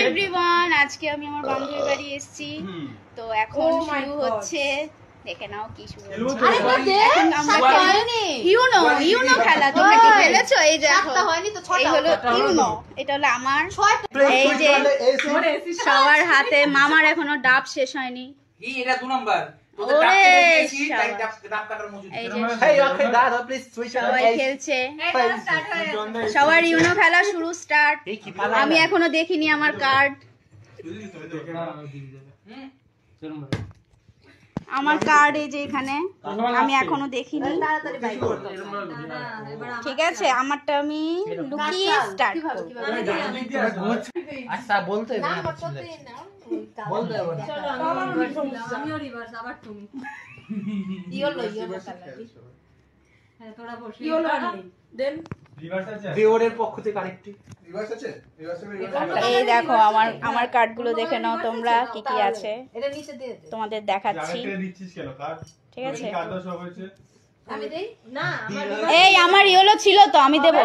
Everyone, আজকে আমি আমার বান্ধবীর বাড়ি এসেছি। তো এখন শুরু হচ্ছে, দেখে নাও কি শুরু হচ্ছে। এখন আমরা ইউনো খেলা, তোমরা কি খেলেছো? এই যে এই হলো ইউনো, এটা হলো আমার। এই যে সবার হাতে, মামার এখনো ডাব শেষ হয়নি। এটা 2 নাম্বার। সবাই খেলছে, সবার ইউনো খেলা শুরু স্টার্ট। আমি এখনো দেখিনি আমার কার্ড, আমার কার্ড এই যে এখানে, আমি এখনো দেখিনি। ঠিক আছে, আমারটা আমি লুকিয়ে স্টার্ট করব। আচ্ছা বলতে এই দেখো আমার কার্ডগুলো দেখে নাও তোমরা, কি কি আছে তোমাদের দেখাচ্ছি। ঠিক আছে, এই আমার ইয়েলো ছিল তো, আমি দেবো।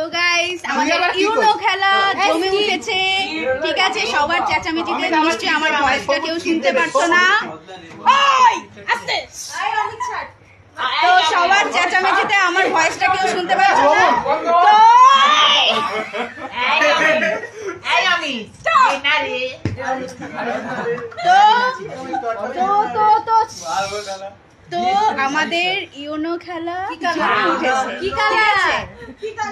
তো গাইস, আমাদের ইউনো খেলা জমে উঠেছে। ঠিক আছে, সবার চেঁচামেচিতে নিশ্চয়ই আমার ভয়েসটা কেউ শুনতে পারতো না। ওই আস্তে, তো সবার চেঁচামেচিতে আমার ভয়েসটা কেউ শুনতে পারতো না। তো আমাদের ইউনো খেলা উঠেছে।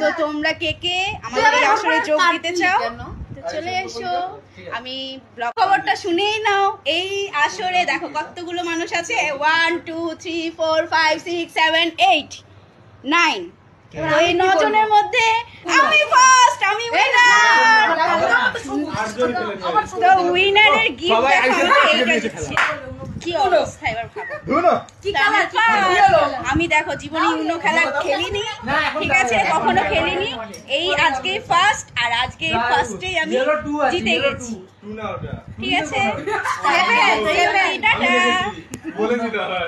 তো তোমরা কে কে আমাদের এই আসরে যোগ দিতে চাও তো চলে এসো। আমি ব্লগ খবরটা শুনেই নাও। এই আসরে দেখো কতগুলো মানুষ আছে, 1 2 3 4 5 6 7 8 9। তো এই 9 জনের মধ্যে আমি ফার্স্ট, আমি উইনার। তো উইনারের গিফট এইটা দিচ্ছি। কি অবস্থা এবার ভাবো। আমি দেখো জীবনে ইউনো খেলা খেলিনি, ঠিক আছে, কখনো খেলিনি। এই আজকে ফার্স্ট, আর আজকে ফার্স্টেই আমি জিতে গেছি। ঠিক আছে, টাটা।